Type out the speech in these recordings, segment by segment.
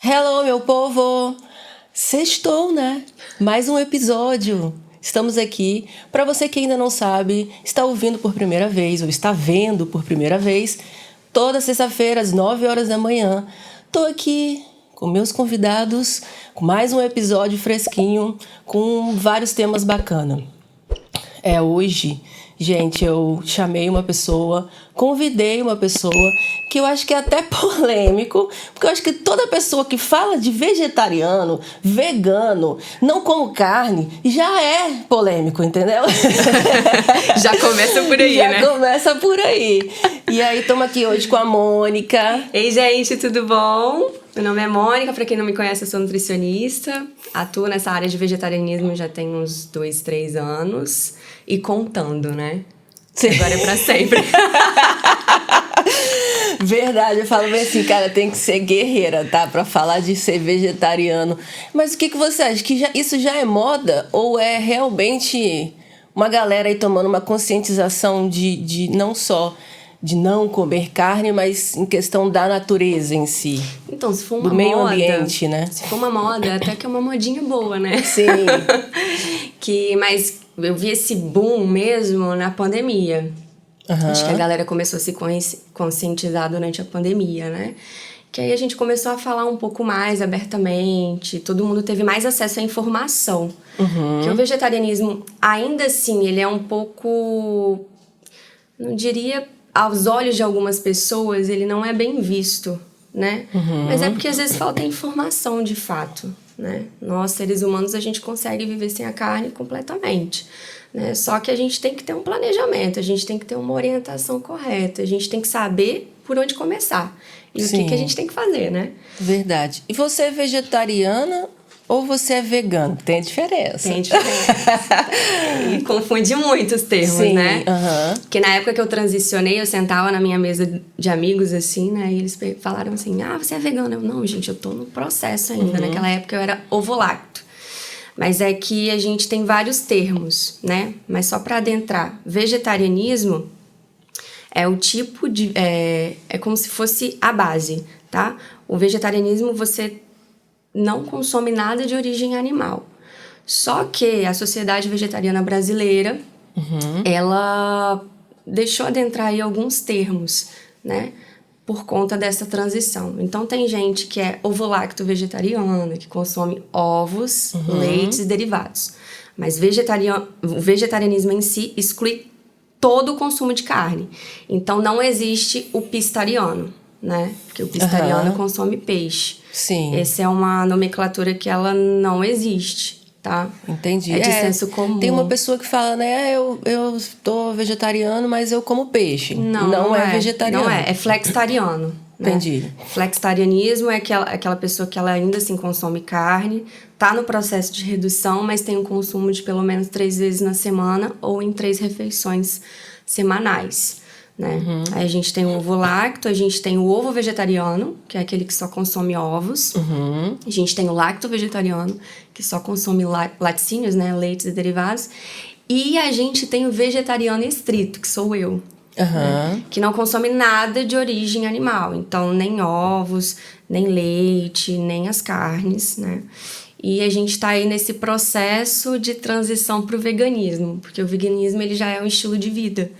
Hello, meu povo! Sextou, né? Mais um episódio. Estamos aqui. Para você que ainda não sabe, está ouvindo por primeira vez ou está vendo por primeira vez, toda sexta-feira às 9 horas da manhã, tô aqui com meus convidados, com mais um episódio fresquinho, com vários temas bacanas. Hoje, gente, eu chamei uma pessoa, convidei uma pessoa que eu acho que é até polêmico, porque eu acho que toda pessoa que fala de vegetariano, vegano, não como carne, já é polêmico, entendeu? Já começa por aí, já né? Já começa por aí. E aí, estamos aqui hoje com a Mônica. Ei, gente, tudo bom? Meu nome é Mônica, pra quem não me conhece, eu sou nutricionista. Atuo nessa área de vegetarianismo já tem uns 2, 3 anos. E contando, né? Sim. Agora é pra sempre. Verdade, eu falo bem assim, cara, tem que ser guerreira, tá? Pra falar de ser vegetariano. Mas o que você acha? Que isso já é moda? Ou é realmente uma galera aí tomando uma conscientização de não só de não comer carne, mas em questão da natureza em si? Então, se for uma do meio moda, ambiente, né? Se for uma moda, até que é uma modinha boa, né? Sim. Mas eu vi esse boom mesmo na pandemia. Uhum. Acho que a galera começou a se conscientizar durante a pandemia, né? Que aí a gente começou a falar um pouco mais abertamente, todo mundo teve mais acesso à informação. Uhum. Que o vegetarianismo, ainda assim, ele é um pouco, não diria, aos olhos de algumas pessoas, ele não é bem visto, né? Uhum. Mas é porque às vezes falta informação de fato, né? Nós, seres humanos, a gente consegue viver sem a carne completamente. Né? Só que a gente tem que ter um planejamento, a gente tem que ter uma orientação correta, a gente tem que saber por onde começar e Sim. o que a gente tem que fazer, né? Verdade. E você é vegetariana ou você é vegano? Tem diferença. Tem diferença. E confunde muito os termos, Sim, né? uhum. Porque na época que eu transicionei, eu sentava na minha mesa de amigos, assim, né? E eles falaram assim, você é vegana? Eu, não, gente, eu tô no processo ainda. Uhum. Naquela época eu era ovo-lacto. Mas é que a gente tem vários termos, né? Mas só para adentrar, vegetarianismo é o tipo de... É como se fosse a base, tá? O vegetarianismo, você não consome nada de origem animal. Só que a Sociedade Vegetariana Brasileira, ela deixou adentrar aí alguns termos, né? Por conta dessa transição. Então, tem gente que é ovo-lacto vegetariana, que consome ovos, leites e derivados. Mas o vegetarianismo em si exclui todo o consumo de carne. Então, não existe o piscitariano, né? Porque o piscitariano consome peixe. Sim. Essa é uma nomenclatura que ela não existe, tá? Entendi. É de senso comum. Tem uma pessoa que fala, né, eu tô vegetariano, mas eu como peixe. Não é vegetariano. Não é flexitariano. Né? Entendi. Flexitarianismo é aquela pessoa que ela ainda assim consome carne, tá no processo de redução, mas tem um consumo de pelo menos 3 vezes na semana ou em 3 refeições semanais. Né? Aí a gente tem o ovo-lacto, a gente tem o ovo vegetariano, que é aquele que só consome ovos. A gente tem o lacto-vegetariano, que só consome laticínios, né? Leites e derivados. E a gente tem o vegetariano estrito, que sou eu. Né? Que não consome nada de origem animal. Então, nem ovos, nem leite, nem as carnes, né? E a gente tá aí nesse processo de transição pro veganismo, porque o veganismo ele já é um estilo de vida,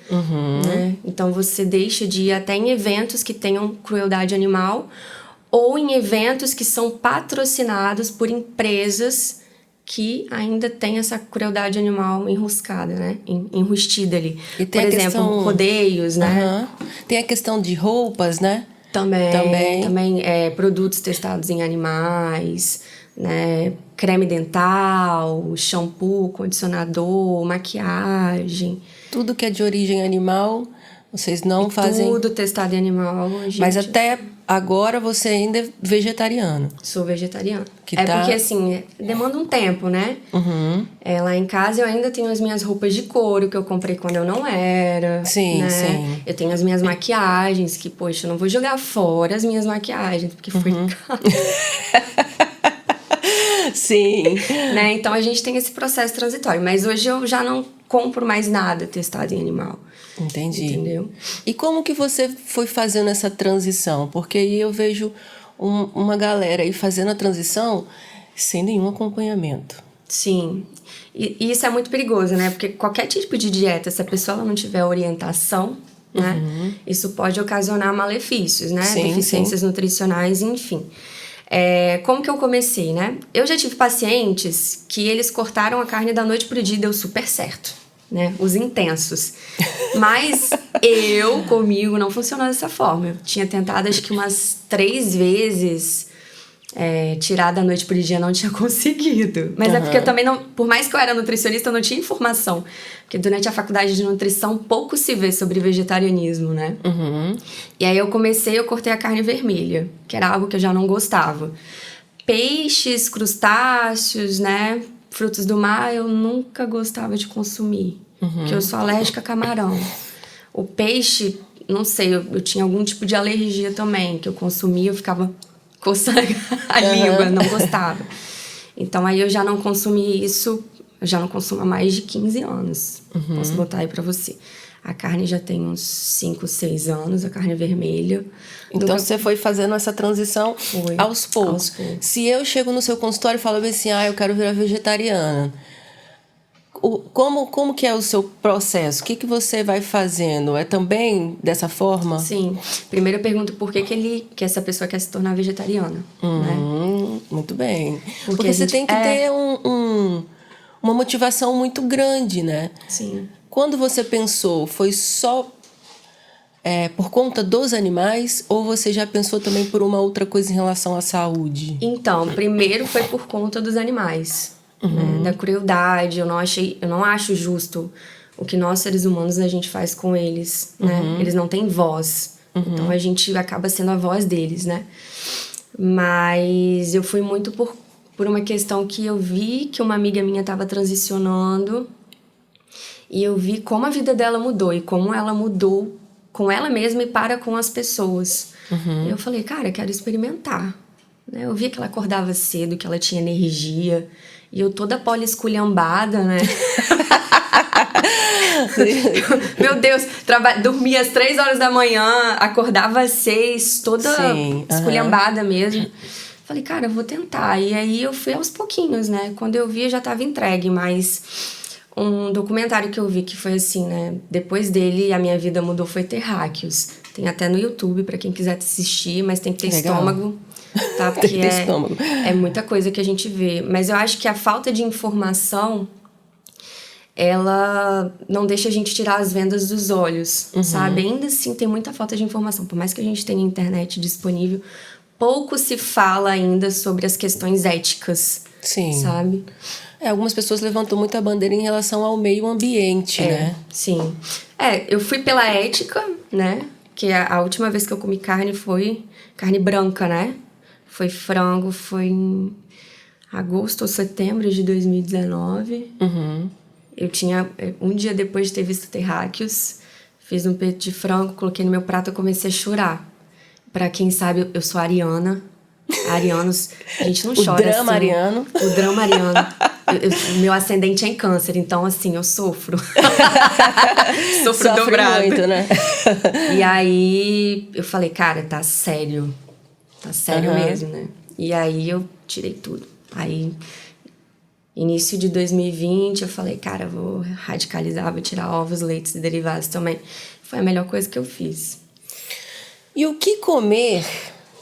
né? Então você deixa de ir até em eventos que tenham crueldade animal ou em eventos que são patrocinados por empresas que ainda têm essa crueldade animal enroscada, né? Enrustida ali. E tem por exemplo, rodeios, né? Tem a questão de roupas, né? Também produtos testados em animais, né? Creme dental, shampoo, condicionador, maquiagem. Tudo que é de origem animal, vocês não fazem... Tudo testado em animal, gente. Mas até agora você ainda é vegetariano. Sou vegetariana. Porque assim, demanda um tempo, né? Lá em casa eu ainda tenho as minhas roupas de couro que eu comprei quando eu não era. Sim, né? sim. Eu tenho as minhas maquiagens, que, poxa, eu não vou jogar fora as minhas maquiagens, porque foi caro. Sim. Né? Então a gente tem esse processo transitório. Mas hoje eu já não compro mais nada testado em animal. Entendi. Entendeu? E como que você foi fazendo essa transição? Porque aí eu vejo uma galera aí fazendo a transição sem nenhum acompanhamento. Sim. E isso é muito perigoso, né? Porque qualquer tipo de dieta, se a pessoa ela não tiver orientação, né? Isso pode ocasionar malefícios, né? Sim, Deficiências nutricionais, enfim. Como que eu comecei, né? Eu já tive pacientes que eles cortaram a carne da noite pro dia e deu super certo, né? Os intensos. Mas comigo, não funcionou dessa forma. Eu tinha tentado, acho que umas 3 vezes... tirar da noite pro dia, não tinha conseguido. Mas é porque eu também não... Por mais que eu era nutricionista, eu não tinha informação. Porque durante a faculdade de nutrição, pouco se vê sobre vegetarianismo, né? E aí eu cortei a carne vermelha, que era algo que eu já não gostava. Peixes, crustáceos, né? Frutos do mar, eu nunca gostava de consumir. Porque eu sou alérgica a camarão. O peixe, não sei, eu tinha algum tipo de alergia também, que eu consumia, eu ficava... coçando a língua, não gostava. Então, aí eu já não consumi isso, eu já não consumo há mais de 15 anos. Posso botar aí pra você. A carne já tem uns 5, 6 anos, a carne vermelha. Então, você foi fazendo essa transição aos poucos. Se eu chego no seu consultório e falo assim, eu quero virar vegetariana... Como que é o seu processo? O que você vai fazendo? É também dessa forma? Sim. Primeiro eu pergunto por que essa pessoa quer se tornar vegetariana. Né? Muito bem. Porque você tem que ter uma motivação muito grande, né? Sim. Quando você pensou, foi só por conta dos animais ou você já pensou também por uma outra coisa em relação à saúde? Então, primeiro foi por conta dos animais. Né, da crueldade, eu não acho justo o que nós seres humanos a gente faz com eles, né? Eles não têm voz, então a gente acaba sendo a voz deles, né? Mas eu fui muito por uma questão que eu vi que uma amiga minha estava transicionando e eu vi como a vida dela mudou e como ela mudou com ela mesma e para com as pessoas. Eu falei, cara, eu quero experimentar. Eu vi que ela acordava cedo, que ela tinha energia. E eu toda poliesculhambada, né? Meu Deus, dormia às 3 horas da manhã, acordava às 6, toda esculhambada mesmo. Falei, cara, eu vou tentar. E aí eu fui aos pouquinhos, né? Quando eu vi, eu já tava entregue, mas... Um documentário que eu vi que foi assim, né? Depois dele, a minha vida mudou, foi Terráqueos. Tem até no YouTube, pra quem quiser assistir, mas tem que ter estômago. Tá? Porque é muita coisa que a gente vê. Mas eu acho que a falta de informação, ela não deixa a gente tirar as vendas dos olhos, sabe? Ainda assim, tem muita falta de informação. Por mais que a gente tenha internet disponível, pouco se fala ainda sobre as questões éticas, sabe? Algumas pessoas levantam muita bandeira em relação ao meio ambiente, né? Sim. Eu fui pela ética, né? Que a última vez que eu comi carne foi carne branca, né? Foi frango, foi em agosto ou setembro de 2019. Eu tinha, um dia depois de ter visto Terráqueos, fiz um peito de frango, coloquei no meu prato e comecei a chorar. Pra quem sabe, eu sou ariana. Arianos, a gente não chora assim. O drama ariano. Meu ascendente é em câncer, então assim, eu sofro. Sofre dobrado. Muito, né? E aí, eu falei, cara, tá sério. Tá sério mesmo, né? E aí, eu tirei tudo. Aí, início de 2020, eu falei, cara, vou radicalizar, vou tirar ovos, leites e derivados também. Foi a melhor coisa que eu fiz. E o que comer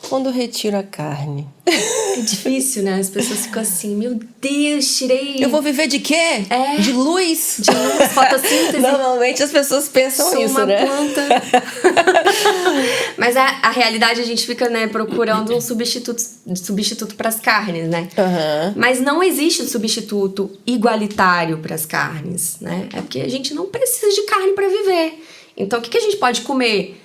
quando retiro a carne? É difícil, né? As pessoas ficam assim, meu Deus, tirei... Eu vou viver de quê? De luz? De luz, fotossíntese. Normalmente as pessoas pensam Sou isso, uma né? planta. Mas a realidade, a gente fica, né, procurando um substituto para as carnes, né? Mas não existe um substituto igualitário para as carnes, né? É porque a gente não precisa de carne para viver. Então, o que a gente pode comer?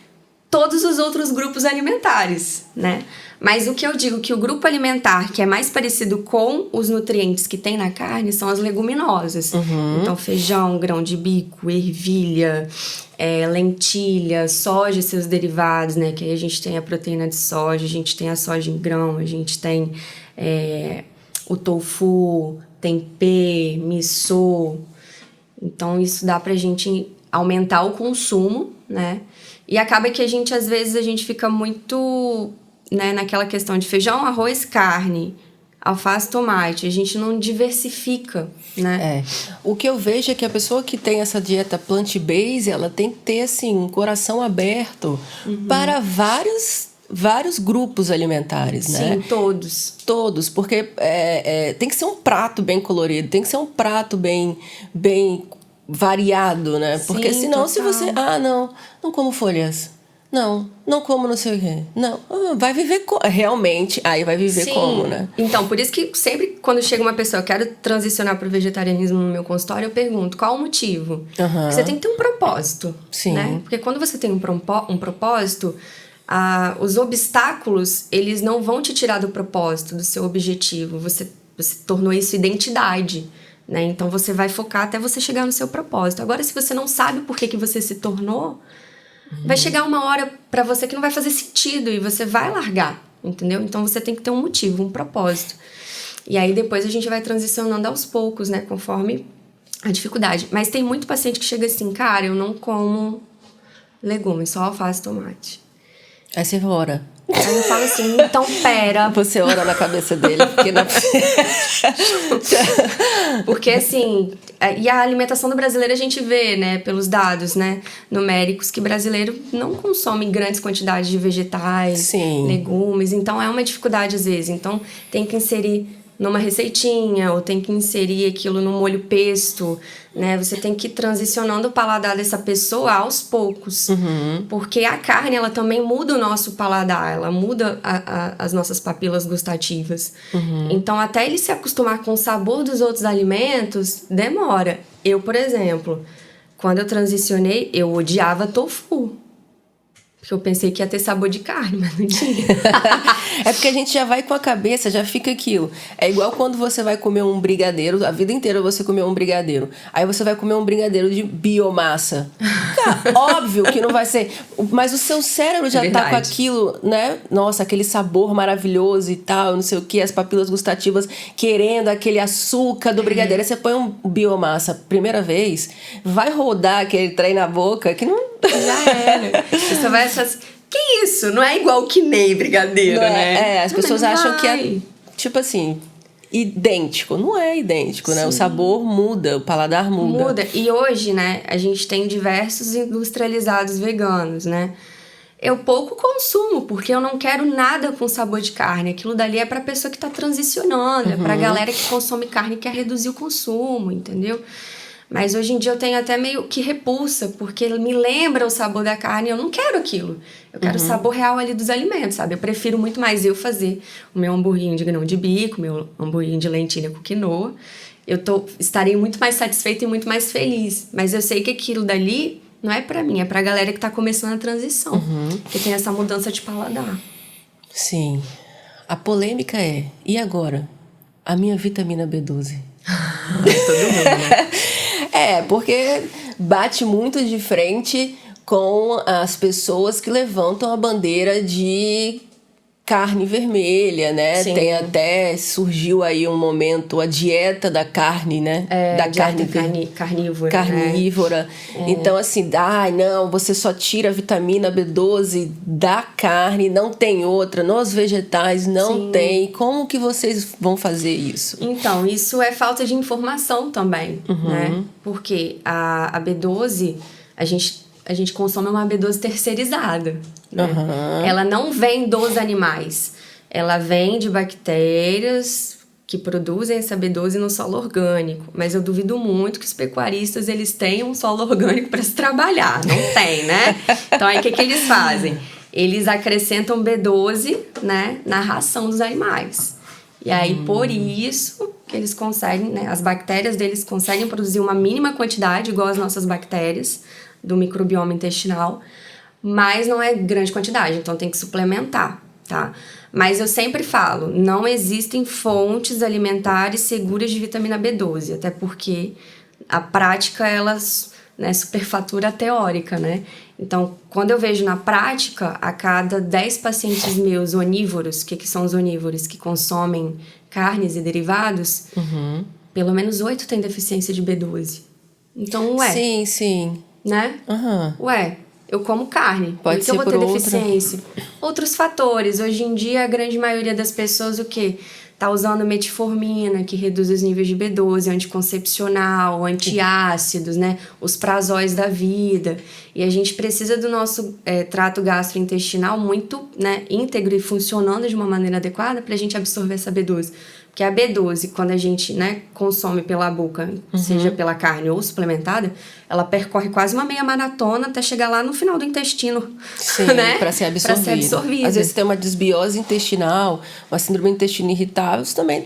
Todos os outros grupos alimentares, né? Mas o que eu digo que o grupo alimentar que é mais parecido com os nutrientes que tem na carne são as leguminosas. Então, feijão, grão de bico, ervilha, lentilha, soja e seus derivados, né? Que aí a gente tem a proteína de soja, a gente tem a soja em grão, a gente tem o tofu, tempê, miso. Então, isso dá pra gente aumentar o consumo, né? E acaba que às vezes a gente fica muito né, naquela questão de feijão, arroz, carne, alface, tomate. A gente não diversifica, né? O que eu vejo é que a pessoa que tem essa dieta plant-based, ela tem que ter, assim, um coração aberto para vários grupos alimentares, né? Sim, todos. Todos, porque tem que ser um prato bem colorido, tem que ser um prato bem variado, né? Porque Sim, senão, total. se você... não como folhas. Não como não sei o quê. Não, vai viver realmente, aí vai viver Sim. como, né? Então, por isso que sempre quando chega uma pessoa, eu quero transicionar para o vegetarianismo no meu consultório, eu pergunto, qual o motivo? Porque você tem que ter um propósito, Sim. né? Porque quando você tem um propósito, os obstáculos, eles não vão te tirar do propósito, do seu objetivo. Você tornou isso identidade, né? Então, você vai focar até você chegar no seu propósito. Agora, se você não sabe por que você se tornou... Vai chegar uma hora pra você que não vai fazer sentido e você vai largar, entendeu? Então você tem que ter um motivo, um propósito. E aí depois a gente vai transicionando aos poucos, né? Conforme a dificuldade. Mas tem muito paciente que chega assim, cara, eu não como legumes, só alface e tomate. Aí você ora. Aí eu falo assim, então pera. Você ora na cabeça dele, porque não... Porque assim, e a alimentação do brasileiro a gente vê, né, pelos dados, né, numéricos, que brasileiro não consome grandes quantidades de vegetais, Sim. legumes, então é uma dificuldade às vezes. Então tem que inserir numa receitinha, ou tem que inserir aquilo no molho pesto, né? Você tem que ir transicionando o paladar dessa pessoa aos poucos. Porque a carne, ela também muda o nosso paladar, ela muda as nossas papilas gustativas. Então, até ele se acostumar com o sabor dos outros alimentos, demora. Eu, por exemplo, quando eu transicionei, eu odiava tofu. Porque eu pensei que ia ter sabor de carne, mas não tinha. É porque a gente já vai com a cabeça, já fica aquilo. É igual quando você vai comer um brigadeiro, a vida inteira você comeu um brigadeiro. Aí você vai comer um brigadeiro de biomassa. Cara, óbvio que não vai ser... Mas o seu cérebro já tá com aquilo, né? Nossa, aquele sabor maravilhoso e tal, não sei o que, as papilas gustativas querendo aquele açúcar do brigadeiro. Aí você põe um biomassa, primeira vez, vai rodar aquele trem na boca que não... Já era. Você vai achar assim, que isso? Não é igual que nem brigadeiro, né? As pessoas acham que é, tipo assim, idêntico. Não é idêntico, né? O sabor muda, o paladar muda. Muda. E hoje, né, a gente tem diversos industrializados veganos, né? Eu pouco consumo, porque eu não quero nada com sabor de carne. Aquilo dali é pra pessoa que tá transicionando, é pra galera que consome carne e quer reduzir o consumo, entendeu? Mas hoje em dia eu tenho até meio que repulsa, porque me lembra o sabor da carne e eu não quero aquilo. Eu quero o sabor real ali dos alimentos, sabe? Eu prefiro muito mais eu fazer o meu hamburguinho de grão de bico, meu hamburguinho de lentilha com quinoa. Estarei muito mais satisfeita e muito mais feliz. Mas eu sei que aquilo dali não é pra mim, é pra galera que tá começando a transição. Que tem essa mudança de paladar. Sim. A polêmica é, e agora? A minha vitamina B12? Todo mundo, né? Porque bate muito de frente com as pessoas que levantam a bandeira de carne vermelha, né? Sim. Tem até, surgiu aí um momento, a dieta da carne, né? Da carnívora. Carnívora. Né? Então, assim, não, você só tira a vitamina B12 da carne, não tem outra, nos vegetais não tem. Como que vocês vão fazer isso? Então, isso é falta de informação também, né? Porque a B12, a gente consome uma B12 terceirizada, né? Ela não vem dos animais. Ela vem de bactérias que produzem essa B12 no solo orgânico. Mas eu duvido muito que os pecuaristas eles tenham um solo orgânico para se trabalhar. Não tem, né? Então, aí o que eles fazem? Eles acrescentam B12, né, na ração dos animais. E aí, por isso que eles conseguem, né, as bactérias deles conseguem produzir uma mínima quantidade, igual as nossas bactérias, do microbioma intestinal, mas não é grande quantidade, então tem que suplementar, tá? Mas eu sempre falo, não existem fontes alimentares seguras de vitamina B12, até porque a prática, elas, né, superfatura a teórica, né? Então, quando eu vejo na prática, a cada 10 pacientes meus onívoros, que são os onívoros que consomem carnes e derivados, pelo menos 8 têm deficiência de B12. Então, Sim. né? eu como carne. Pode Por que ser eu vou por ter outra. deficiência? Outros fatores. Hoje em dia, a grande maioria das pessoas, o quê? Tá usando metformina, que reduz os níveis de B12, anticoncepcional, antiácidos, né? Os prazóis da vida. E a gente precisa do nosso trato gastrointestinal muito, né, íntegro e funcionando de uma maneira adequada pra gente absorver essa B12. Porque a B12, quando a gente, né, consome pela boca, seja pela carne ou suplementada, ela percorre quase uma meia maratona até chegar lá no final do intestino. Sim, né? para ser absorvida. Pra ser absorvida. Às vezes tem uma desbiose intestinal, uma síndrome do intestino irritável, isso também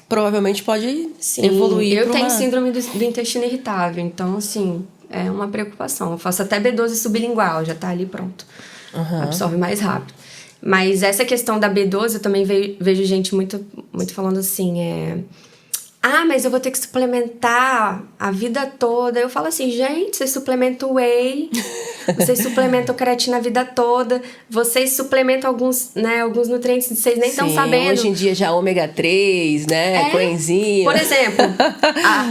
provavelmente pode evoluir eu para tenho uma... síndrome do intestino irritável, então, assim, é uma preocupação. Eu faço até B12 sublingual, já tá ali pronto. Absorve mais rápido. Mas essa questão da B12, eu também vejo gente muito falando assim, mas eu vou ter que suplementar a vida toda. Eu falo assim, gente, vocês suplementam whey, vocês suplementam creatina a vida toda, vocês suplementam alguns nutrientes que vocês nem estão sabendo. Hoje em dia já ômega 3, né, coenzima. Por exemplo,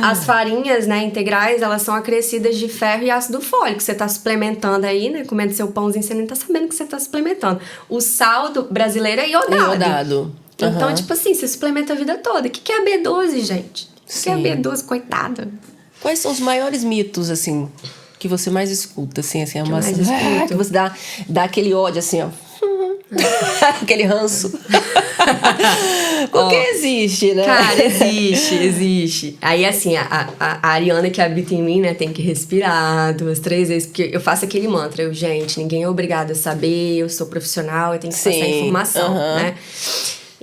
as farinhas, né, integrais, elas são acrescidas de ferro e ácido fólico. Você tá suplementando aí, né, comendo seu pãozinho, você nem tá sabendo que você tá suplementando. O sal brasileiro é iodado. Então, tipo assim, você suplementa a vida toda. O que é a B12, gente? O que é a B12, coitada? Quais são os maiores mitos, assim, que você mais escuta, assim, que você dá aquele ódio, assim, ó. Aquele ranço. Porque existe, né? Cara, existe. Aí, assim, a Ariana que habita em mim, né, tem que respirar 2, 3 vezes, porque eu faço aquele mantra, gente, ninguém é obrigado a saber, eu sou profissional, eu tenho que passar informação, né?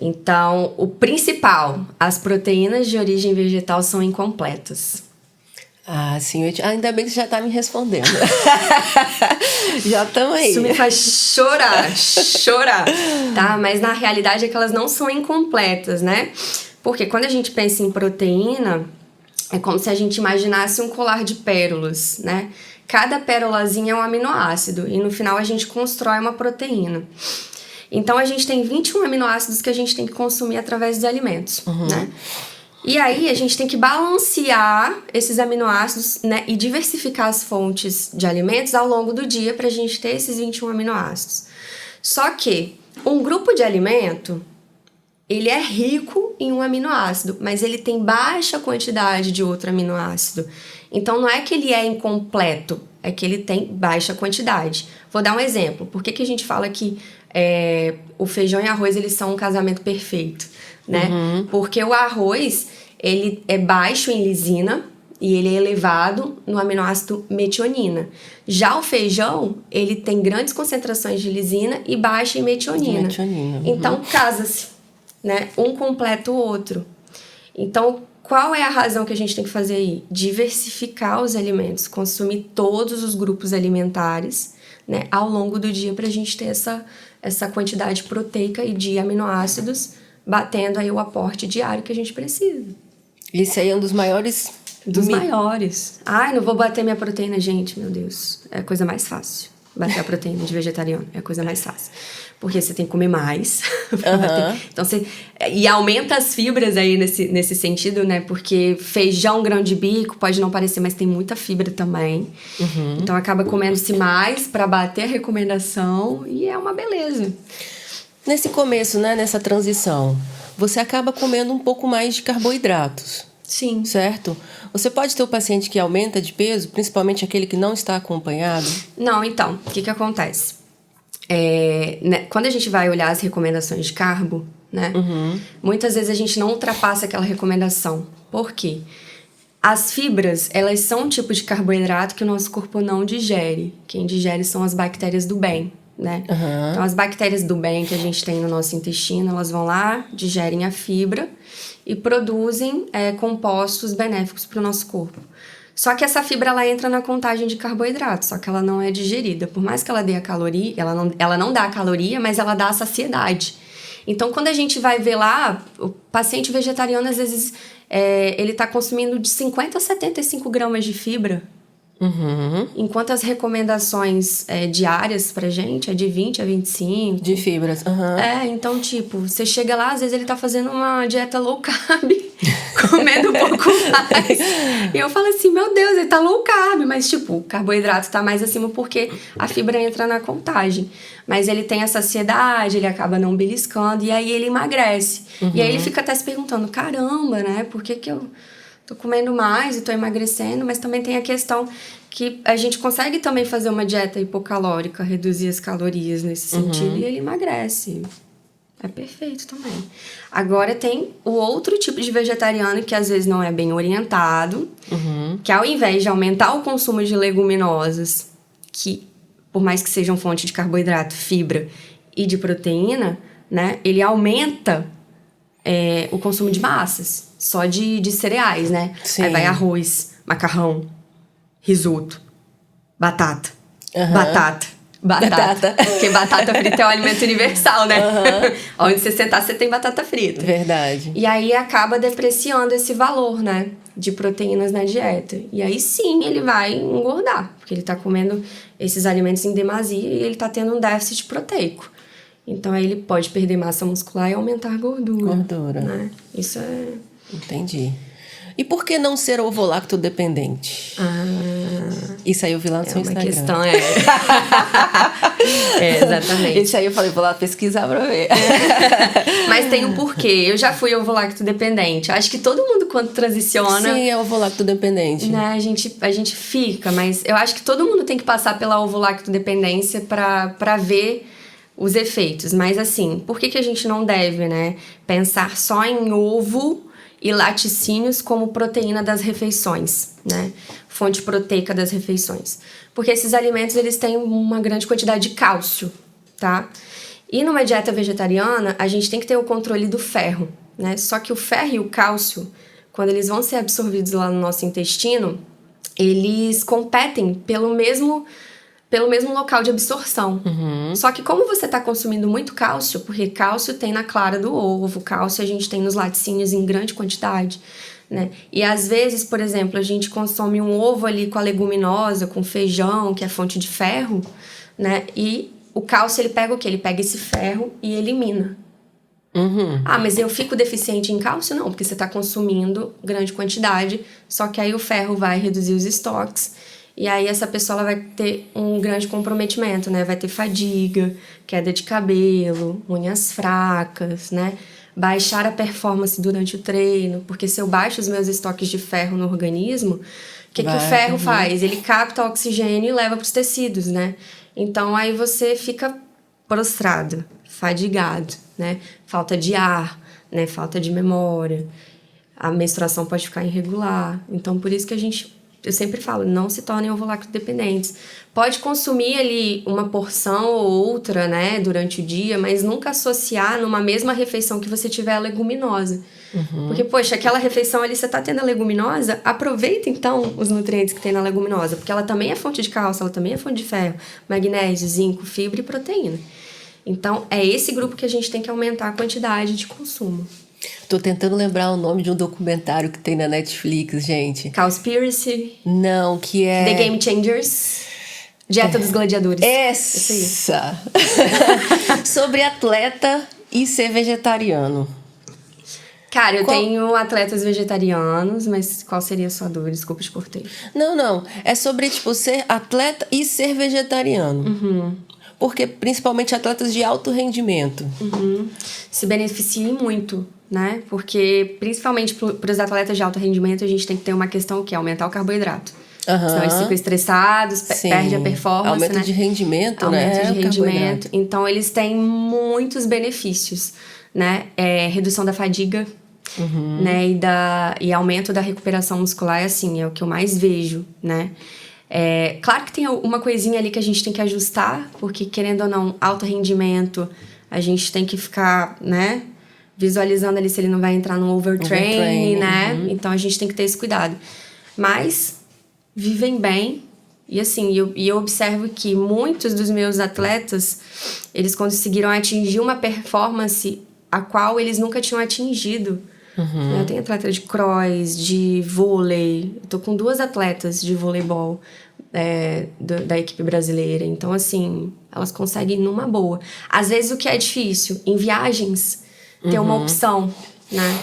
Então, o principal, as proteínas de origem vegetal são incompletas. Ah, sim, ainda bem que você já tá me respondendo. Já estamos aí. Isso me faz chorar, tá? Mas na realidade é que elas não são incompletas, né? Porque quando a gente pensa em proteína, é como se a gente imaginasse um colar de pérolas, né? Cada pérolazinha é um aminoácido e no final a gente constrói uma proteína. Então, a gente tem 21 aminoácidos que a gente tem que consumir através dos alimentos, né? E aí, a gente tem que balancear esses aminoácidos, né? E diversificar as fontes de alimentos ao longo do dia pra gente ter esses 21 aminoácidos. Só que um grupo de alimento, ele é rico em um aminoácido, mas ele tem baixa quantidade de outro aminoácido. Então, não é que ele é incompleto, é que ele tem baixa quantidade. Vou dar um exemplo. Por que a gente fala que o feijão e arroz, eles são um casamento perfeito, né? Porque o arroz, ele é baixo em lisina e ele é elevado no aminoácido metionina. Já o feijão, ele tem grandes concentrações de lisina e baixa em metionina. Então, casa-se, né? Um completa o outro. Então, qual é a razão que a gente tem que fazer aí? Diversificar os alimentos, consumir todos os grupos alimentares, né, ao longo do dia, para a gente ter essa quantidade proteica e de aminoácidos, batendo aí o aporte diário que a gente precisa. Isso aí é um dos maiores... maiores. Ai, não vou bater minha proteína, gente, meu Deus. É a coisa mais fácil. Bater a proteína de vegetariano é a coisa mais fácil. Porque você tem que comer mais. Então, e aumenta as fibras aí nesse sentido, né? Porque feijão, grão de bico, pode não parecer, mas tem muita fibra também. Então, acaba comendo-se mais para bater a recomendação e é uma beleza. Nesse começo, né? Nessa transição, você acaba comendo um pouco mais de carboidratos. Sim. Certo? Você pode ter o paciente que aumenta de peso, principalmente aquele que não está acompanhado? Não, então, o que acontece? Né, quando a gente vai olhar as recomendações de carbo, né? Muitas vezes a gente não ultrapassa aquela recomendação. Por quê? As fibras, elas são um tipo de carboidrato que o nosso corpo não digere. Quem digere são as bactérias do bem, né? Então, as bactérias do bem que a gente tem no nosso intestino, elas vão lá, digerem a fibra e produzem compostos benéficos para o nosso corpo. Só que essa fibra, ela entra na contagem de carboidratos, só que ela não é digerida. Por mais que ela dê a caloria, ela não dá a caloria, mas ela dá a saciedade. Então, quando a gente vai ver lá, o paciente vegetariano, às vezes, ele está consumindo de 50 a 75 gramas de fibra Enquanto as recomendações diárias pra gente é de 20 a 25. De fibras. Então, tipo, você chega lá, às vezes ele tá fazendo uma dieta low carb, comendo um pouco mais. E eu falo assim, meu Deus, ele tá low carb, mas, tipo, o carboidrato tá mais acima porque a fibra entra na contagem. Mas ele tem a saciedade, ele acaba não beliscando, e aí ele emagrece. E aí ele fica até se perguntando, caramba, né, por que eu tô comendo mais e tô emagrecendo? Mas também tem a questão que a gente consegue também fazer uma dieta hipocalórica, reduzir as calorias nesse sentido, e ele emagrece. É perfeito também. Agora tem o outro tipo de vegetariano que às vezes não é bem orientado, que ao invés de aumentar o consumo de leguminosas, que por mais que sejam fonte de carboidrato, fibra e de proteína, né, ele aumenta o consumo de massas, só de cereais, né? Sim. Aí vai arroz, macarrão, risoto, batata. Batata. Porque batata frita é um alimento universal, né? Onde você sentar, você tem batata frita. Verdade. E aí acaba depreciando esse valor, né? De proteínas na dieta. E aí sim ele vai engordar, porque ele tá comendo esses alimentos em demasia e ele tá tendo um déficit proteico. Então aí ele pode perder massa muscular e aumentar a gordura. Né? Isso é... Entendi. E por que não ser ovolacto dependente? Isso aí eu vi lá no seu Instagram. Questão, exatamente. Isso aí eu falei, vou lá pesquisar pra ver. Mas tem um porquê. Eu já fui ovolacto dependente. Acho que todo mundo quando transiciona... Sim, é ovolacto dependente. Né, a gente fica, mas eu acho que todo mundo tem que passar pela ovolacto dependência pra ver os efeitos. Mas assim, por que a gente não deve, né, pensar só em ovo e laticínios como proteína das refeições, né? Fonte proteica das refeições. Porque esses alimentos, eles têm uma grande quantidade de cálcio, tá? E numa dieta vegetariana, a gente tem que ter o controle do ferro, né? Só que o ferro e o cálcio, quando eles vão ser absorvidos lá no nosso intestino, eles competem pelo mesmo local de absorção. Só que como você está consumindo muito cálcio, porque cálcio tem na clara do ovo, cálcio a gente tem nos laticínios em grande quantidade, né? E às vezes, por exemplo, a gente consome um ovo ali com a leguminosa, com feijão, que é fonte de ferro, né? E o cálcio, ele pega o quê? Ele pega esse ferro e elimina. Mas eu fico deficiente em cálcio? Não, porque você está consumindo grande quantidade, só que aí o ferro vai reduzir os estoques. E aí essa pessoa ela vai ter um grande comprometimento, né? Vai ter fadiga, queda de cabelo, unhas fracas, né? Baixar a performance durante o treino, porque se eu baixo os meus estoques de ferro no organismo, o que o ferro faz? Ele capta o oxigênio e leva para os tecidos, né? Então aí você fica prostrado, fadigado, né? Falta de ar, né? Falta de memória. A menstruação pode ficar irregular. Então por isso que eu sempre falo, não se tornem ovolacto dependentes. Pode consumir ali uma porção ou outra, né, durante o dia, mas nunca associar numa mesma refeição que você tiver a leguminosa. Porque, poxa, aquela refeição ali, você tá tendo a leguminosa, aproveita então os nutrientes que tem na leguminosa, porque ela também é fonte de cálcio, ela também é fonte de ferro, magnésio, zinco, fibra e proteína. Então, é esse grupo que a gente tem que aumentar a quantidade de consumo. Tô tentando lembrar o nome de um documentário que tem na Netflix, gente. Cowspiracy. Não, que é... The Game Changers. Dieta dos Gladiadores. Essa! Sobre atleta e ser vegetariano. Cara, eu tenho atletas vegetarianos, mas qual seria a sua dúvida? Desculpa, te cortei. Não. É sobre, tipo, ser atleta e ser vegetariano. Porque, principalmente, atletas de alto rendimento. Se beneficiem muito, né? Porque, principalmente para os atletas de alto rendimento, a gente tem que ter uma questão que é aumentar o carboidrato. Senão eles ficam estressados, perde a performance, aumento, né? De rendimento, né? Aumento de rendimento. Então, eles têm muitos benefícios, né? Redução da fadiga, né? E aumento da recuperação muscular, assim, é o que eu mais vejo, né? Claro que tem uma coisinha ali que a gente tem que ajustar, porque, querendo ou não, alto rendimento, a gente tem que ficar, né? Visualizando ali se ele não vai entrar num overtraining, né? Então, a gente tem que ter esse cuidado. Mas... vivem bem, e assim, eu observo que muitos dos meus atletas, eles conseguiram atingir uma performance a qual eles nunca tinham atingido, Eu tenho atleta de cross, de vôlei. Eu tô com 2 atletas de voleibol da equipe brasileira. Então, assim, elas conseguem numa boa. Às vezes, o que é difícil, em viagens, ter uma opção, né?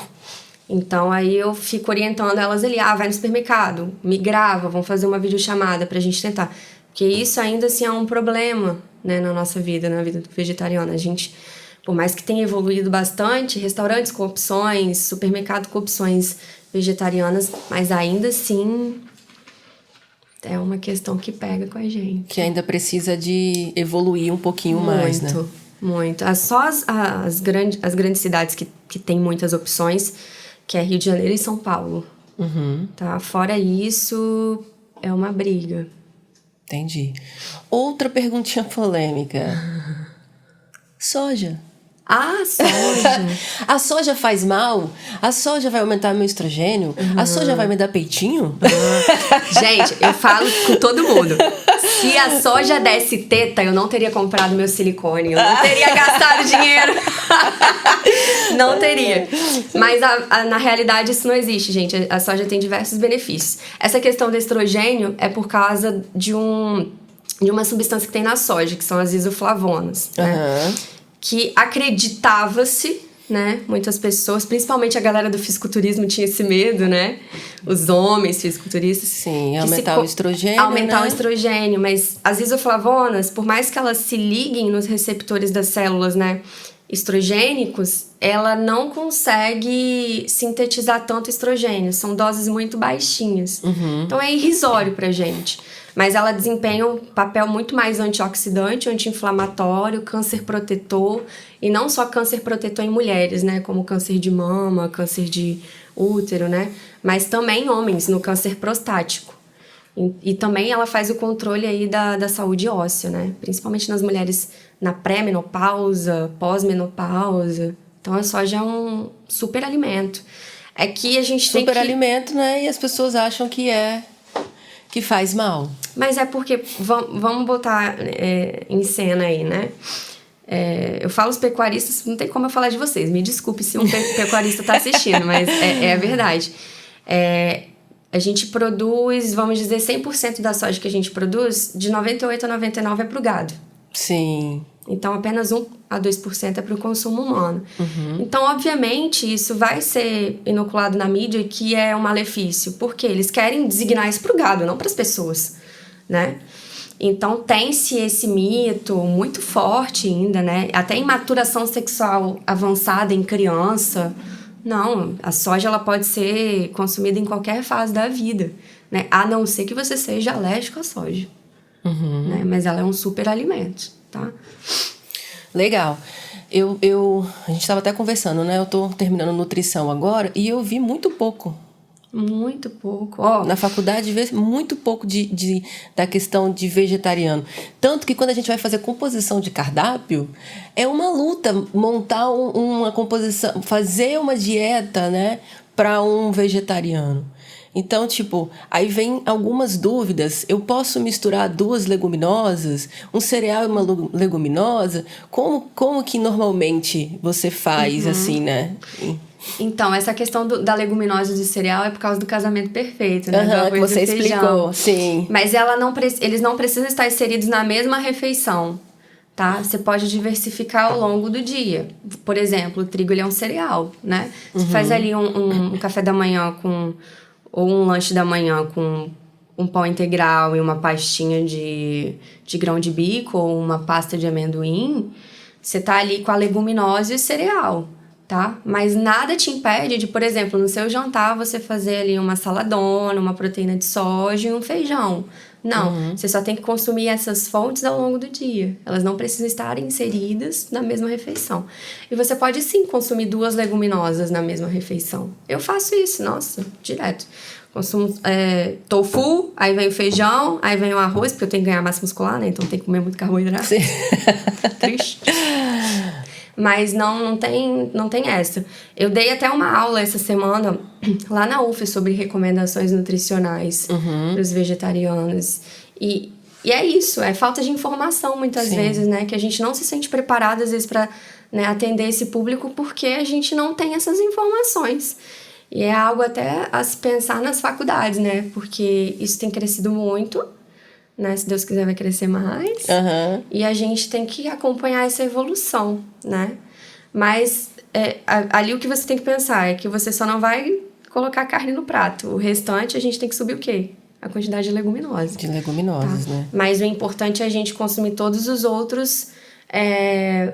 Então, aí eu fico orientando elas ali. Vai no supermercado, me grava, vamos fazer uma videochamada pra gente tentar. Porque isso ainda, assim, é um problema, né, na nossa vida, na vida vegetariana. A gente... Por mais que tenha evoluído bastante, restaurantes com opções, supermercado com opções vegetarianas, mas ainda assim é uma questão que pega com a gente. Que ainda precisa de evoluir um pouquinho mais, né? Muito, muito. Só as grandes cidades que têm muitas opções, que é Rio de Janeiro e São Paulo. Tá? Fora isso, é uma briga. Entendi. Outra perguntinha polêmica. Soja. Soja. A soja faz mal? A soja vai aumentar meu estrogênio? A soja vai me dar peitinho? Gente, eu falo com todo mundo. Se a soja desse teta, eu não teria comprado meu silicone. Eu não teria gastado dinheiro. Não teria. Mas na realidade isso não existe, gente. A soja tem diversos benefícios. Essa questão do estrogênio é por causa de uma substância que tem na soja, que são as isoflavonas, né? Que acreditava-se, né? Muitas pessoas, principalmente a galera do fisiculturismo, tinha esse medo, né? Os homens fisiculturistas. Sim, aumentar o estrogênio, aumentar né? o estrogênio, mas as isoflavonas, por mais que elas se liguem nos receptores das células, né? Estrogênicos, ela não consegue sintetizar tanto estrogênio. São doses muito baixinhas. Então é irrisório pra gente. Mas ela desempenha um papel muito mais antioxidante, anti-inflamatório, câncer protetor. E não só câncer protetor em mulheres, né? Como câncer de mama, câncer de útero, né? Mas também em homens, no câncer prostático. E também ela faz o controle aí da saúde óssea, né? Principalmente nas mulheres na pré-menopausa, pós-menopausa. Então a soja é um super alimento. É que a gente tem que... Super alimento, né? E as pessoas acham que faz mal. Mas é porque, vamos botar em cena aí, né? Eu falo os pecuaristas, não tem como eu falar de vocês. Me desculpe se um pecuarista está assistindo, mas é a verdade. A gente produz, vamos dizer, 100% da soja que a gente produz, de 98% a 99% é pro gado. Sim. Então, apenas 1 a 2% é para o consumo humano. Então, obviamente, isso vai ser inoculado na mídia que é um malefício, porque eles querem designar isso para o gado, não para as pessoas, né? Então, tem-se esse mito muito forte ainda, né? Até em maturação sexual avançada em criança. Não, a soja ela pode ser consumida em qualquer fase da vida, né? A não ser que você seja alérgico à soja. Né? Mas ela é um super alimento, tá? Legal. A gente estava até conversando, né? Eu tô terminando nutrição agora e eu vi muito pouco. Muito pouco. Na faculdade, vê muito pouco da questão de vegetariano. Tanto que quando a gente vai fazer composição de cardápio, é uma luta montar uma composição, fazer uma dieta, né, para um vegetariano. Então, tipo, aí vem algumas dúvidas. Eu posso misturar 2 leguminosas, um cereal e uma leguminosa? Como que normalmente você faz, assim, né? Então, essa questão da leguminosa e do cereal é por causa do casamento perfeito, né? Que você explicou, sim. Mas eles não precisam estar inseridos na mesma refeição, tá? Você pode diversificar ao longo do dia. Por exemplo, o trigo ele é um cereal, né? Você faz ali um café da manhã ou um lanche da manhã com um pão integral e uma pastinha de grão de bico ou uma pasta de amendoim, você tá ali com a leguminosa e o cereal, tá? Mas nada te impede de, por exemplo, no seu jantar você fazer ali uma saladona, uma proteína de soja e um feijão. Não, você só tem que consumir essas fontes ao longo do dia. Elas não precisam estar inseridas na mesma refeição. E você pode sim consumir 2 leguminosas na mesma refeição. Eu faço isso, nossa, direto. Consumo tofu, aí vem o feijão, aí vem o arroz, porque eu tenho que ganhar massa muscular, né? Então tem que comer muito carboidrato. Sim. Triste. Mas não tem essa. Eu dei até uma aula essa semana lá na UF sobre recomendações nutricionais para os vegetarianos. E é isso, é falta de informação muitas vezes, né? Que a gente não se sente preparado às vezes para né, atender esse público porque a gente não tem essas informações. E é algo até a se pensar nas faculdades, né? Porque isso tem crescido muito, né? Se Deus quiser vai crescer mais. E a gente tem que acompanhar essa evolução, né? Mas ali o que você tem que pensar é que você só não vai colocar carne no prato. O restante a gente tem que subir o quê? A quantidade de leguminosas. De leguminosas, né? Mas o importante é a gente consumir todos os outros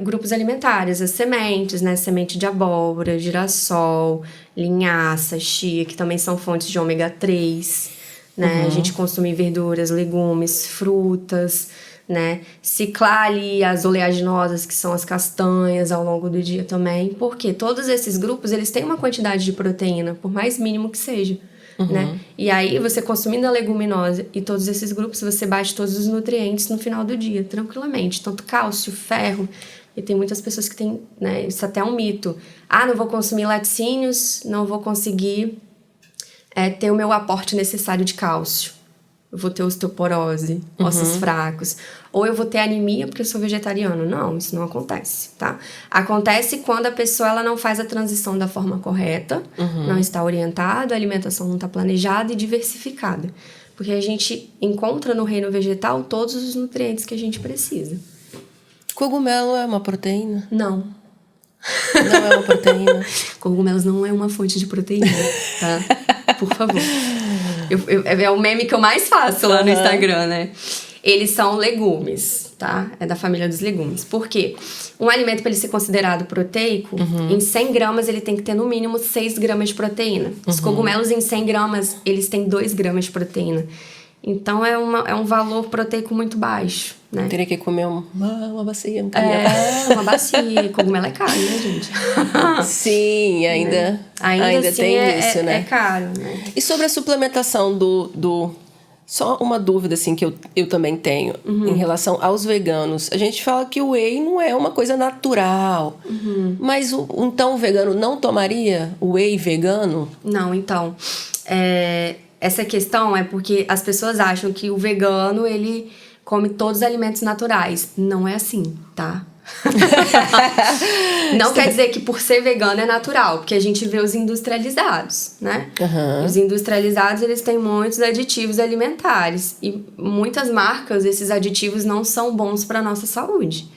grupos alimentares, as sementes, né? Semente de abóbora, girassol, linhaça, chia, que também são fontes de ômega 3, né? A gente consumir verduras, legumes, frutas, né? Ciclar ali as oleaginosas, que são as castanhas, ao longo do dia também. Porque todos esses grupos, eles têm uma quantidade de proteína, por mais mínimo que seja. Né? E aí, você consumindo a leguminosa e todos esses grupos, você bate todos os nutrientes no final do dia, tranquilamente. Tanto cálcio, ferro. E tem muitas pessoas que têm, né? Isso até é um mito. Não vou consumir laticínios, não vou conseguir ter o meu aporte necessário de cálcio. Eu vou ter osteoporose, ossos fracos. Ou eu vou ter anemia porque eu sou vegetariano. Não, isso não acontece, tá? Acontece quando a pessoa ela não faz a transição da forma correta, não está orientada, a alimentação não está planejada e diversificada. Porque a gente encontra no reino vegetal todos os nutrientes que a gente precisa. Cogumelo é uma proteína? Não. Não é uma proteína? Cogumelos não é uma fonte de proteína, tá? Por favor. É o meme que eu mais faço lá no Instagram, né? Eles são legumes, tá? É da família dos legumes. Por quê? Um alimento, para ele ser considerado proteico, em 100 gramas ele tem que ter no mínimo 6 gramas de proteína. Os cogumelos em 100 gramas, eles têm 2 gramas de proteína. Então, é um valor proteico muito baixo, né? Teria que comer uma bacia. Uma bacia. Cogumelo é caro, né, gente? Sim, ainda assim, tem isso, né? É caro, né? E sobre a suplementação do... Só uma dúvida, assim, que eu também tenho em relação aos veganos. A gente fala que o whey não é uma coisa natural. Mas, então, o vegano não tomaria o whey vegano? Não, então... Essa questão é porque as pessoas acham que o vegano, ele come todos os alimentos naturais. Não é assim, tá? Não quer dizer que por ser vegano é natural, porque a gente vê os industrializados, né? Os industrializados, eles têm muitos aditivos alimentares. E muitas marcas, esses aditivos não são bons para a nossa saúde,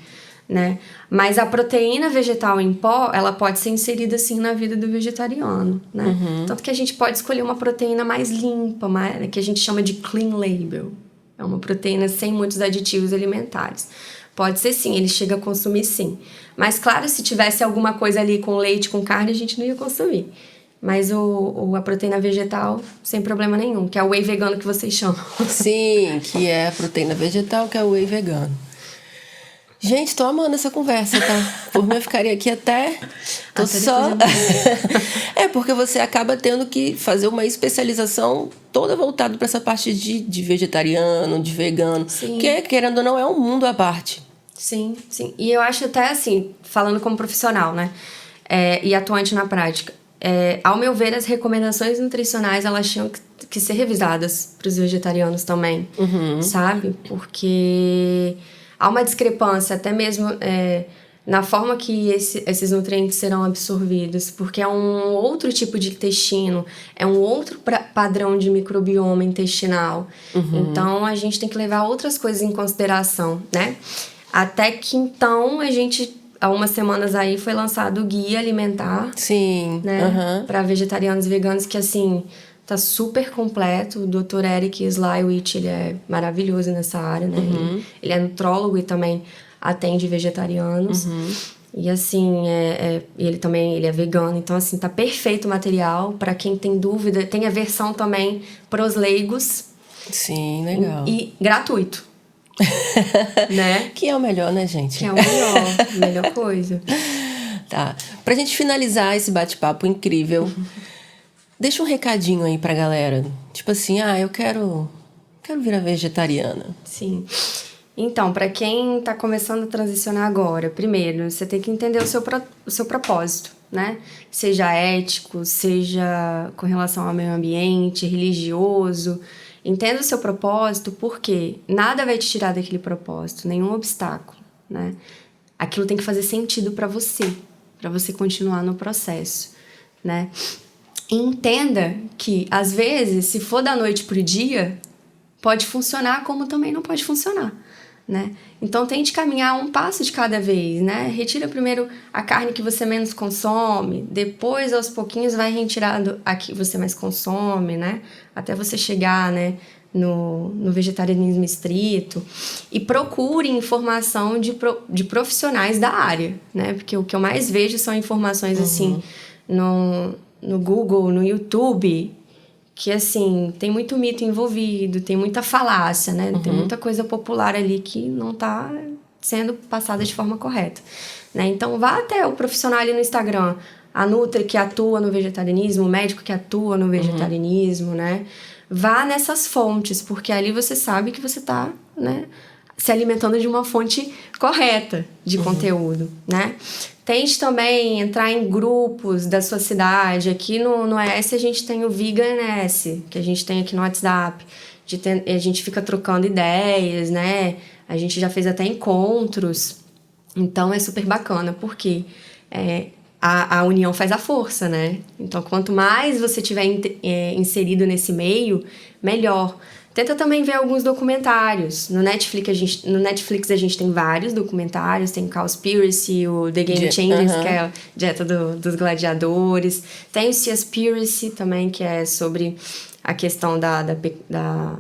né? Mas a proteína vegetal em pó, ela pode ser inserida sim na vida do vegetariano, né? Tanto que a gente pode escolher uma proteína mais limpa, que a gente chama de clean label. É uma proteína sem muitos aditivos alimentares. Pode ser sim, ele chega a consumir sim. Mas claro, se tivesse alguma coisa ali com leite, com carne, a gente não ia consumir. Mas a proteína vegetal, sem problema nenhum, que é o whey vegano que vocês chamam. Sim, que é a proteína vegetal, que é o whey vegano. Gente, tô amando essa conversa, tá? Por mim, eu ficaria aqui até só... porque você acaba tendo que fazer uma especialização toda voltada para essa parte de vegetariano, de vegano. Sim. Que, querendo ou não, é um mundo à parte. Sim, sim. E eu acho até assim, falando como profissional, né? E atuante na prática. Ao meu ver, as recomendações nutricionais, elas tinham que ser revisadas para os vegetarianos também, sabe? Porque... há uma discrepância até mesmo na forma que esses nutrientes serão absorvidos, porque é um outro tipo de intestino, é um outro padrão de microbioma intestinal. Então, a gente tem que levar outras coisas em consideração, né? Até que, então, há umas semanas aí, foi lançado o Guia Alimentar. Sim. Né? Para vegetarianos e veganos, que, assim... tá super completo. O Dr. Eric Slywich, ele é maravilhoso nessa área, né? Ele é nutrólogo e também atende vegetarianos. E assim, ele é vegano. Então, assim, tá perfeito o material. Para quem tem dúvida, tem a versão também pros leigos. Sim, legal. E gratuito. Né? Que é o melhor, né, gente? Que é o melhor coisa. Tá. Pra gente finalizar esse bate-papo incrível... deixa um recadinho aí pra galera. Tipo assim, eu quero virar vegetariana. Sim. Então, pra quem tá começando a transicionar agora, primeiro, você tem que entender o seu propósito, né? Seja ético, seja com relação ao meio ambiente, religioso. Entenda o seu propósito, porque nada vai te tirar daquele propósito, nenhum obstáculo, né? aquilo tem que fazer sentido para você continuar no processo, né? E entenda que, às vezes, se for da noite pro dia, pode funcionar como também não pode funcionar, né? Então, tente caminhar um passo de cada vez, né? Retira primeiro a carne que você menos consome, depois, aos pouquinhos, vai retirando a que você mais consome, né? Até você chegar, né, no vegetarianismo estrito. E procure informação de profissionais da área, né? Porque o que eu mais vejo são informações, assim, no Google, no YouTube, que, assim, tem muito mito envolvido, tem muita falácia, né? Tem muita coisa popular ali que não está sendo passada de forma correta, né? Então, vá até o profissional ali no Instagram, a Nutri que atua no vegetarianismo, o médico que atua no vegetarianismo, né? Vá nessas fontes, porque ali você sabe que você está, né, se alimentando de uma fonte correta de conteúdo, né? Tente também entrar em grupos da sua cidade. Aqui no ES a gente tem o Vegan ES, que a gente tem aqui no WhatsApp. A gente fica trocando ideias, né? A gente já fez até encontros. Então é super bacana, porque a união faz a força, né? Então, quanto mais você tiver inserido nesse meio, melhor. Tenta também ver alguns documentários. No Netflix a gente tem vários documentários. Tem Cowspiracy, o The Game Changers, que é a dieta dos gladiadores. Tem o Seaspiracy também, que é sobre a questão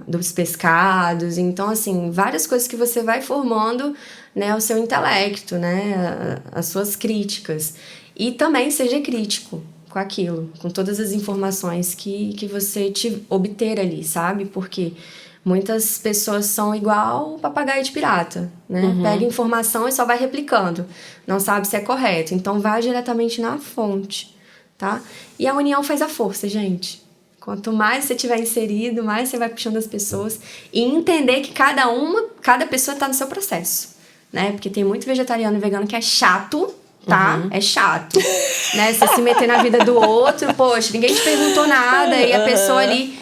dos pescados. Então, assim, várias coisas que você vai formando, né, o seu intelecto, né, as suas críticas. E também seja crítico com aquilo, com todas as informações que você obter ali, sabe? Porque muitas pessoas são igual papagaio de pirata, né? Pega informação e só vai replicando. Não sabe se é correto. Então, vá diretamente na fonte, tá? E a união faz a força, gente. Quanto mais você tiver inserido, mais você vai puxando as pessoas. E entender que cada pessoa está no seu processo, né? Porque tem muito vegetariano e vegano que é chato, tá? É chato, né? Você se meter na vida do outro, poxa, ninguém te perguntou nada e a pessoa ali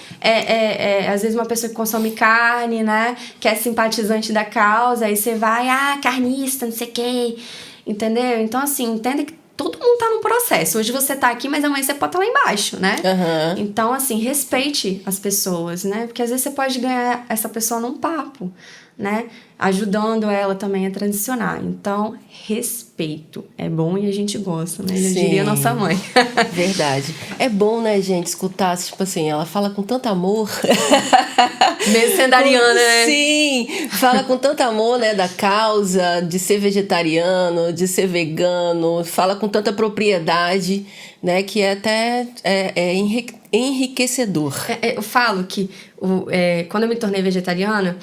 às vezes uma pessoa que consome carne, né? Que é simpatizante da causa, aí você vai, carnista, não sei o quê, entendeu? Então, assim, entenda que todo mundo tá num processo. Hoje você tá aqui, mas amanhã você pode estar lá embaixo, né? Então, assim, respeite as pessoas, né? Porque às vezes você pode ganhar essa pessoa num papo, né? Ajudando ela também a transicionar. Então, respeito. É bom e a gente gosta, né? Já diria nossa mãe. Verdade. É bom, né, gente, escutar, tipo assim, ela fala com tanto amor. Mesmo sendo ariana, né? Sim, fala com tanto amor, né, da causa, de ser vegetariano, de ser vegano, fala com tanta propriedade, né, que é até enriquecedor. Eu falo que quando eu me tornei vegetariana,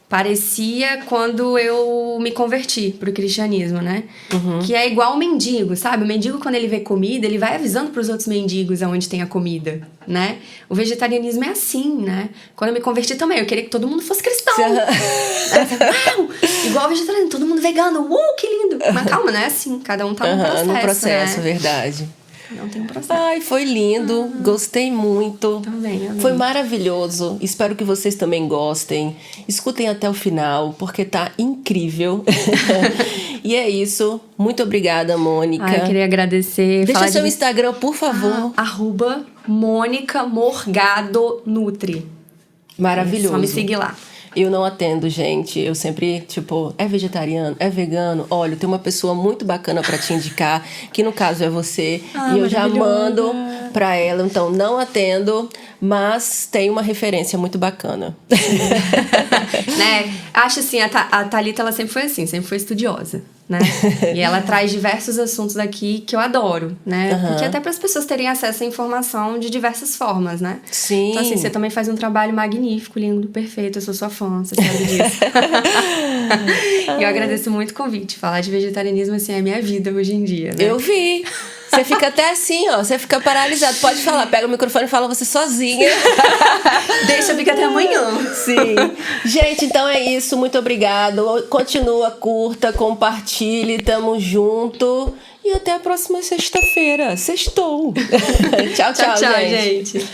parecia quando eu me converti pro cristianismo, né? Que é igual o mendigo, sabe? O mendigo, quando ele vê comida, ele vai avisando pros outros mendigos aonde tem a comida, né? O vegetarianismo é assim, né? Quando eu me converti também, eu queria que todo mundo fosse cristão. Uau! Igual o vegetarianismo, todo mundo vegano. Que lindo! Mas calma, não é assim. Cada um tá no processo, né? Verdade. Não tem processo. Ai, foi lindo. Gostei muito. Também, amei. Foi maravilhoso. Espero que vocês também gostem. Escutem até o final, porque tá incrível. E é isso. Muito obrigada, Mônica. Eu queria agradecer. Deixa seu Instagram, por favor. @Mônica Morgado Nutri. Maravilhoso. Só me seguir lá. Eu não atendo, gente. Eu sempre, é vegetariano, é vegano. Olha, tem uma pessoa muito bacana pra te indicar, que no caso é você. E eu já mando pra ela. Então, não atendo, mas tem uma referência muito bacana. Né? Acho assim, a Thalita, ela sempre foi assim, sempre foi estudiosa, né? E ela traz diversos assuntos aqui que eu adoro, né? Porque até para as pessoas terem acesso à informação de diversas formas, né? Sim. Então, assim, você também faz um trabalho magnífico, lindo, perfeito. Eu sou sua fã, você sabe disso. E eu agradeço muito o convite. Falar de vegetarianismo, assim, é a minha vida hoje em dia, né? Eu vi. Você fica até assim, ó. Você fica paralisado. Pode falar, pega o microfone e fala você sozinha. Deixa, fica até amanhã. Sim. Gente, então é isso. Muito obrigada. Continua, curta, compartilhe. Tamo junto. E até a próxima sexta-feira. Sextou. Tchau, Tchau, gente. gente.